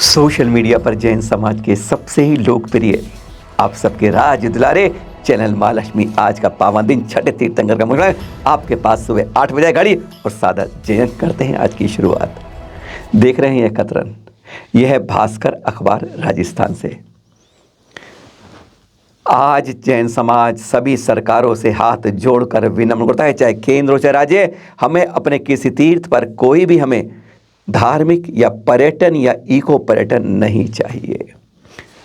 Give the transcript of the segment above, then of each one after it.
Social media पर जैन समाज के सबसे ही लोकप्रिय आप सबके राज दुलारे चैनल माँ लक्ष्मी आज का पावन दिन छठे तीर्थंकर का मुकाबला आपके पास सुबह 8 बजे गाड़ी और सादा जैन करते हैं आज की शुरुआत। देख रहे हैं यह कतरन, यह है भास्कर अखबार राजस्थान से। आज जैन समाज सभी सरकारों से हाथ जोड़कर विनम्र करता है, चाहे केंद्र हो चाहे राज्य, हमें अपने किसी तीर्थ पर कोई भी हमें धार्मिक या पर्यटन या इको पर्यटन नहीं चाहिए।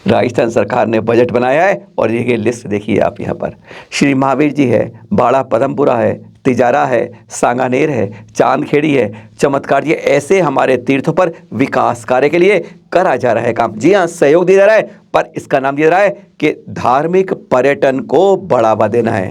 राजस्थान सरकार ने बजट बनाया है और ये लिस्ट देखिए आप। यहाँ पर श्री महावीर जी है, बाड़ा पदमपुरा है, तिजारा है, सांगानेर है, चांदखेड़ी है, चमत्कार जी, ऐसे हमारे तीर्थों पर विकास कार्य के लिए करा जा रहा है काम। जी हाँ, सहयोग दिया जा रहा है, पर इसका नाम दिया जा रहा है कि धार्मिक पर्यटन को बढ़ावा देना है।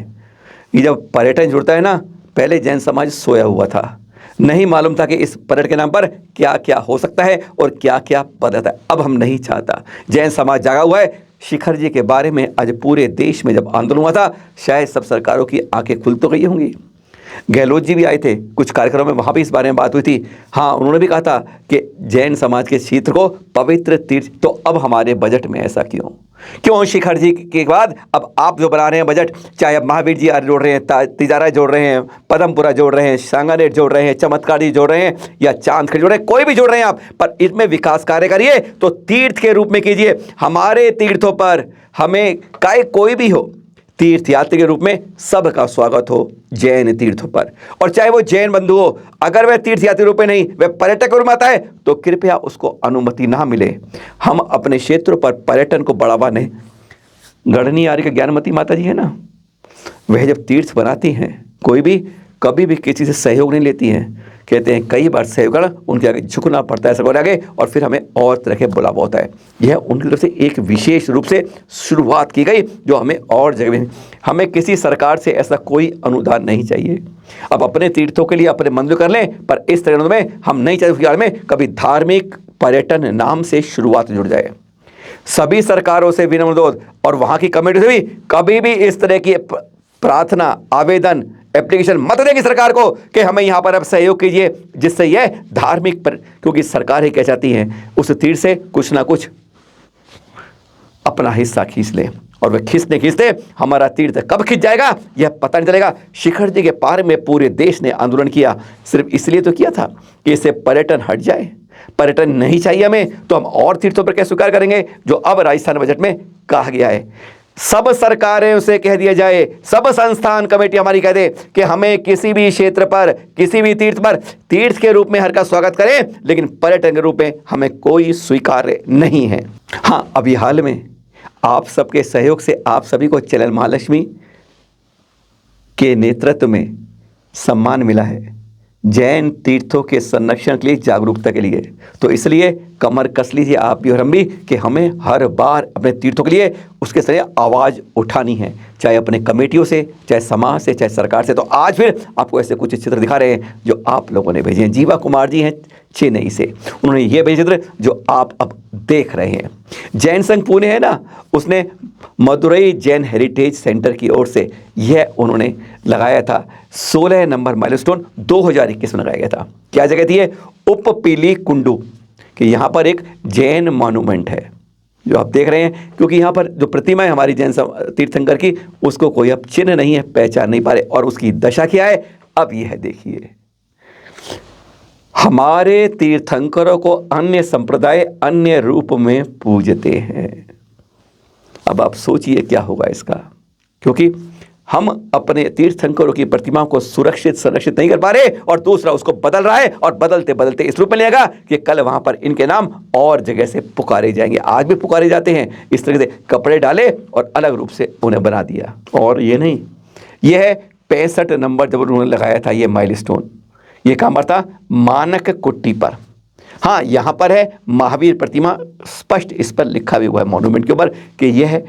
ये जब पर्यटन जुड़ता है ना, पहले जैन समाज सोया हुआ था, नहीं मालूम था कि इस पर्यटन के नाम पर क्या क्या हो सकता है और क्या क्या बदलता है। अब हम नहीं चाहता, जैन समाज जागा हुआ है। शिखर जी के बारे में आज पूरे देश में जब आंदोलन हुआ था, शायद सब सरकारों की आंखें खुल तो गई होंगी। गहलोत जी भी आए थे कुछ कार्यक्रम में, वहाँ भी इस बारे में बात हुई थी। हाँ, उन्होंने भी कहा था कि जैन समाज के क्षेत्र को पवित्र तीर्थ। तो अब हमारे बजट में ऐसा क्यों शिखर जी के बाद अब आप जो बना रहे हैं बजट, चाहे अब महावीर जी जोड़ रहे हैं, तिजारा जोड़ रहे हैं, पदमपुरा जोड़ रहे हैं, सांगानेर जोड़ रहे हैं, चमत्कार जी जोड़ रहे हैं या चांदखेड़ी जोड़ रहे हैं, कोई भी जोड़ रहे हैं आप, पर इसमें विकास कार्य करिए तो तीर्थ के रूप में कीजिए। हमारे तीर्थों पर हमें कोई भी हो, तीर्थ यात्री के रूप में सबका स्वागत हो जैन तीर्थों पर। और चाहे वो जैन बंधु हो, अगर वह तीर्थ यात्री रूप में नहीं, वह पर्यटक के रूप में आता है, तो कृपया उसको अनुमति ना मिले। हम अपने क्षेत्रों पर पर्यटन को बढ़ावा नहीं। गढ़नी आर्य के ज्ञानमती माता जी है ना, वह जब तीर्थ बनाती हैं, कोई भी कभी भी किसी से सहयोग नहीं लेती हैं। कहते हैं कई बार सहयोग करना, उनके आगे झुकना पड़ता है सबके आगे, और फिर हमें और तरह के बुलावा होता है। यह उनकी तरफ से एक विशेष रूप से शुरुआत की गई, जो हमें और जगह में, हमें किसी सरकार से ऐसा कोई अनुदान नहीं चाहिए। अब अपने तीर्थों के लिए अपने मंदिर कर लें, पर इस तरह में हम नहीं चाहते उसके में कभी धार्मिक पर्यटन नाम से शुरुआत जुड़ जाए। सभी सरकारों से विनम्र अनुरोध और वहाँ की कमेटी से भी कभी भी इस तरह की प्रार्थना, आवेदन, एप्लीकेशन मत देंगे सरकार को कि हमें यहाँ पर अब सहयोग कीजिए, जिससे यह धार्मिक पर, क्योंकि सरकार ही क्या चाहती है, उस तीर्थ से कुछ ना कुछ अपना हिस्सा खींच ले, और वह खींचते हमारा तीर्थ कब खींच जाएगा यह पता नहीं चलेगा। शिखर जी के पार में पूरे देश ने आंदोलन किया, सिर्फ इसलिए तो किया था कि इससे पर्यटन हट जाए। पर्यटन नहीं चाहिए हमें, तो हम और तीर्थों पर क्या स्वीकार करेंगे जो अब राजस्थान बजट में कहा गया है। सब सरकारें उसे कह दिया जाए, सब संस्थान कमेटी हमारी कह दे कि हमें किसी भी क्षेत्र पर, किसी भी तीर्थ पर तीर्थ के रूप में हर का स्वागत करें, लेकिन पर्यटन के रूप में हमें कोई स्वीकार्य नहीं है। हाँ, अभी हाल में आप सबके सहयोग से आप सभी को चैनल महालक्ष्मी के नेतृत्व में सम्मान मिला है जैन तीर्थों के संरक्षण के लिए, जागरूकता के लिए। तो इसलिए कमर कस लीजिए आप भी और हम भी कि हमें हर बार अपने तीर्थों के लिए उसके सही आवाज़ उठानी है, चाहे अपने कमेटियों से, चाहे समाज से, चाहे सरकार से। तो आज फिर आपको ऐसे कुछ चित्र दिखा रहे हैं जो आप लोगों ने भेजे हैं। जीवा कुमार जी हैं चेन्नई से, उन्होंने ये भेजे चित्र जो आप अब देख रहे हैं। जैन संघ पुणे है ना, उसने मदुरई जैन हेरिटेज सेंटर की ओर से यह उन्होंने लगाया था 16 नंबर माइलस्टोन 2021 में लगाया गया था। क्या जगह थी ये? उपपीली कुंडू, कि यहाँ पर एक जैन मॉन्यूमेंट है जो आप देख रहे हैं, क्योंकि यहाँ पर जो प्रतिमा है हमारी जैन तीर्थंकर की, उसको कोई अब चिन्ह नहीं है, पहचान नहीं पा रहे। और उसकी दशा क्या है अब यह देखिए। हमारे तीर्थंकरों को अन्य संप्रदाय अन्य रूप में पूजते हैं। अब आप सोचिए क्या होगा इसका, क्योंकि हम अपने तीर्थंकरों की प्रतिमाओं को सुरक्षित संरक्षित नहीं कर पा रहे, और दूसरा उसको बदल रहा है, और बदलते बदलते इस रूप में लेगा कि कल वहां पर इनके नाम और जगह से पुकारे जाएंगे। आज भी पुकारे जाते हैं इस तरह से, कपड़े डाले और अलग रूप से उन्हें बना दिया। और ये नहीं, यह है 65 नंबर जब उन्होंने लगाया था ये माइलस्टोन। ये कहाँ पर था? मानक कुट्टी पर। हाँ, यहाँ पर है महावीर प्रतिमा, स्पष्ट इस पर लिखा भी हुआ है मॉन्यूमेंट के ऊपर कि यह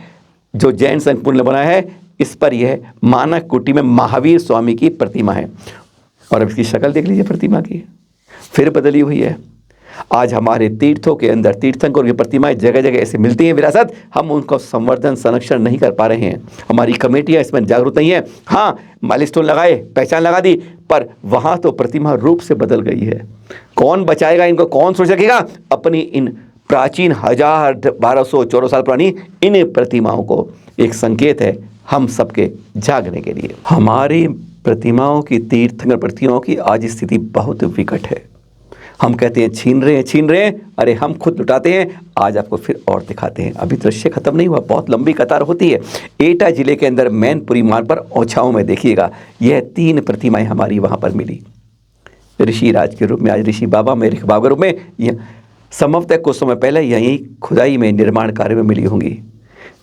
जो जैन संघ पुणे ने बनाया है, इस पर यह मानक कुटी में महावीर स्वामी की प्रतिमा है। और अब इसकी शक्ल देख लीजिए प्रतिमा की, फिर बदली हुई है। आज हमारे तीर्थों के अंदर तीर्थंकर की प्रतिमाएं जगह जगह ऐसे मिलती हैं विरासत, हम उनको संवर्धन संरक्षण नहीं कर पा रहे हैं। हमारी कमेटियां इसमें जागरूक नहीं है। हाँ, माइलस्टोन लगाए, पहचान लगा दी, पर वहाँ तो प्रतिमा रूप से बदल गई है। कौन बचाएगा इनको, कौन सोच सकेगा? अपनी इन प्राचीन 1200-1400 साल पुरानी इन प्रतिमाओं को एक संकेत है हम सबके जागने के लिए। हमारी प्रतिमाओं की, तीर्थंकर प्रतिमाओं की आज स्थिति बहुत विकट है। हम कहते हैं छीन रहे हैं, अरे हम खुद लुटाते हैं। आज आपको फिर और दिखाते हैं। अभी दृश्य खत्म नहीं हुआ, बहुत लंबी कतार होती है। एटा जिले के अंदर मैनपुरी मार्ग पर ओछाओं में देखिएगा, यह 3 प्रतिमाएं हमारी वहाँ पर मिली। ऋषि राज के रूप में, आज ऋषि बाबा में, ऋख बाबा के रूप में, यह संभवतः कुछ समय पहले यहीं खुदाई में, निर्माण कार्य में मिली होंगी।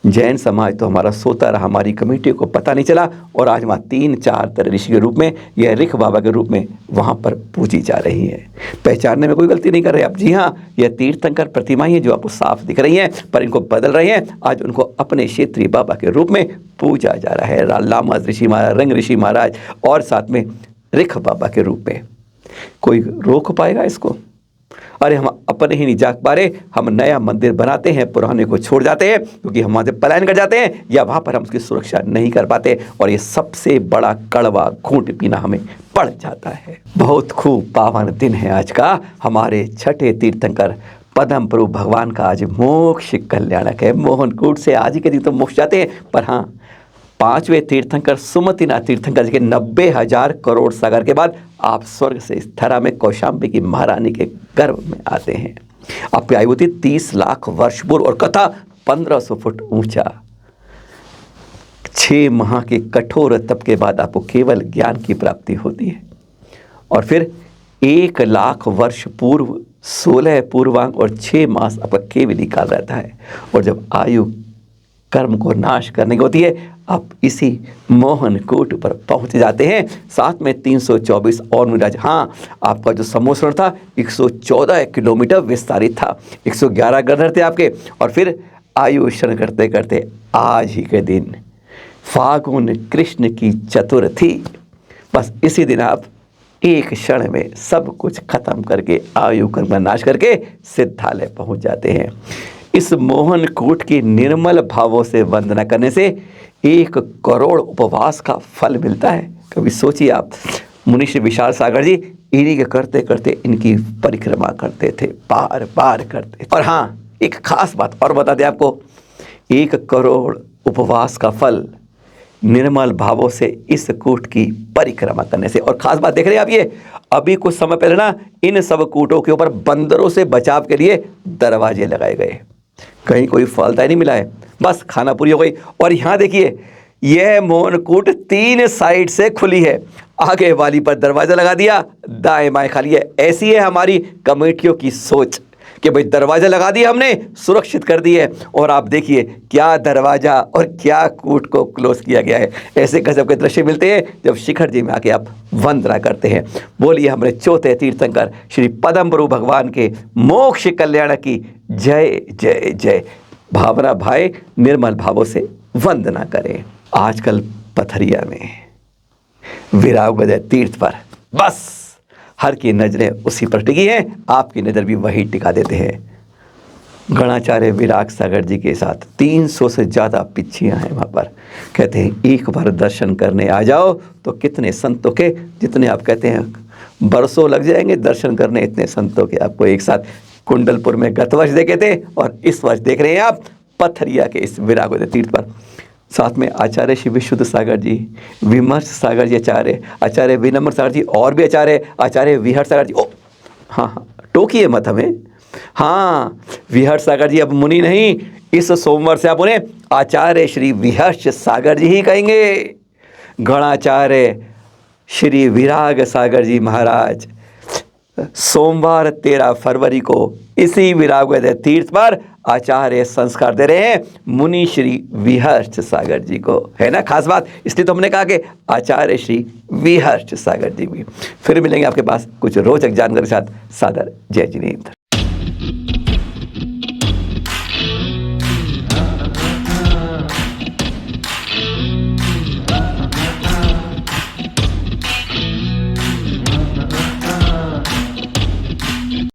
जैन समाज तो हमारा सोता रहा, हमारी कमेटी को पता नहीं चला, और आज वहाँ 3-4 तरह ऋषि के रूप में, यह ऋख बाबा के रूप में वहाँ पर पूजी जा रही है। पहचानने में कोई गलती नहीं कर रहे आप। जी हाँ, यह तीर्थंकर प्रतिमाएं हैं जो आपको साफ दिख रही हैं, पर इनको बदल रहे हैं। आज उनको अपने क्षेत्रीय बाबा के रूप में पूजा जा रहा है, लामा ऋषि महाराज, रंग ऋषि महाराज, और साथ में ऋख बाबा के रूप में। कोई रोक पाएगा इसको? अरे हम अपने ही नहीं जाग पा रहे, हम नया मंदिर बनाते हैं, पुराने को छोड़ जाते हैं, क्योंकि हम वहाँ से पलायन कर जाते हैं, या वहाँ पर हम उसकी सुरक्षा नहीं कर पाते, और ये सबसे बड़ा कड़वा घूंट पीना हमें पड़ जाता है। बहुत खूब पावन दिन है आज का। हमारे छठे तीर्थंकर पद्म प्रभु भगवान का आज मोक्ष कल्याणक है। मोहनकूट से आज ही के दिन तो मोक्ष जाते हैं, पर हाँ, 5वें तीर्थंकर सुमतिनाथ तीर्थंकर जी के 90,000 करोड़ सागर के बाद आप स्वर्ग से इस धरा में कौशाम्बी की महारानी के गर्भ में आते हैं। आपकी आयु होती 30 लाख वर्ष पूर्व, और कथा 1500 फुट ऊंचा। 6 माह के कठोर तप के बाद आपको केवल ज्ञान की प्राप्ति होती है, और फिर 1 लाख वर्ष पूर्व 16 पूर्वांग और 6 मास आपका केवल काल रहता है। और जब आयु कर्म को नाश करने की होती है, आप इसी मोहनकूट पर पहुंच जाते हैं। साथ में 324 और मिराज। हाँ, आपका जो समोसरण था 114 किलोमीटर विस्तारित था, 111 गधर थे आपके, और फिर आयुषण करते करते आज ही के दिन फागुन कृष्ण की चतुर्थी, बस इसी दिन आप एक क्षण में सब कुछ खत्म करके, आयु कर्म का नाश करके सिद्धालय पहुंच जाते हैं। इस मोहनकूट की निर्मल भावों से वंदना करने से 1 करोड़ उपवास का फल मिलता है। कभी सोचिए आप, मुनीश्री विशाल सागर जी इन्हीं के करते करते इनकी परिक्रमा करते थे, बार बार करते थे। और हाँ, एक खास बात और बता दें आपको, 1 करोड़ उपवास का फल निर्मल भावों से इस कूट की परिक्रमा करने से। और खास बात देख रहे हैं आप, ये अभी कुछ समय पहले ना इन सब कूटों के ऊपर बंदरों से बचाव के लिए दरवाजे लगाए गए, कहीं कोई फलदायी नहीं मिला है, बस खाना पूरी हो गई। और यहाँ देखिए, यह मोहनकूट 3 साइड से खुली है, आगे वाली पर दरवाजा लगा दिया, दाएं बाएं खाली है। ऐसी है हमारी कमेटियों की सोच कि भाई दरवाजा लगा दिया हमने, सुरक्षित कर दिए, और आप देखिए क्या दरवाजा और क्या कूट को क्लोज किया गया है। ऐसे गजब के दृश्य मिलते हैं जब शिखर जी में आके आप वंदना करते हैं। बोलिए हमारे चौथे तीर्थंकर श्री पद्म प्रभु भगवान के मोक्ष कल्याण की जय जय जय। भावना भाई निर्मल भावों से वंदना करें। आजकल पथरिया में विरागदय तीर्थ पर बस हर की नजरें उसी पर टिकी हैं, आपकी नज़र भी वही टिका देते हैं। गणाचार्य विराग सागर जी के साथ 300 से ज़्यादा पिच्छियाँ हैं वहाँ पर। कहते हैं एक बार दर्शन करने आ जाओ तो कितने संतों के, जितने आप कहते हैं बरसों लग जाएंगे दर्शन करने, इतने संतों के आपको एक साथ कुंडलपुर में गत वर्ष देखे थे, और इस वर्ष देख रहे हैं आप पथरिया के इस विरागोदय तीर्थ पर। साथ में आचार्य श्री विशुद्ध सागर जी, विमर्श सागर जी आचार्य, आचार्य विनम्र सागर जी, और भी आचार्य, आचार्य विहर सागर जी। ओ हाँ, टोकिए मत हमें। हाँ, विहर सागर जी अब मुनि नहीं, इस सोमवार से आप उन्हें आचार्य श्री विहर्ष सागर जी ही कहेंगे। गणाचार्य श्री विराग सागर जी महाराज सोमवार 13 फरवरी को इसी विरागोदय तीर्थ पर आचार्य संस्कार दे रहे हैं मुनि श्री विहर्ष सागर जी को। है ना खास बात, इसलिए तो हमने कहा कि आचार्य श्री विहर्ष सागर जी भी। फिर मिलेंगे आपके पास कुछ रोचक जानकारी के साथ। सादर जय जिनेंद्र।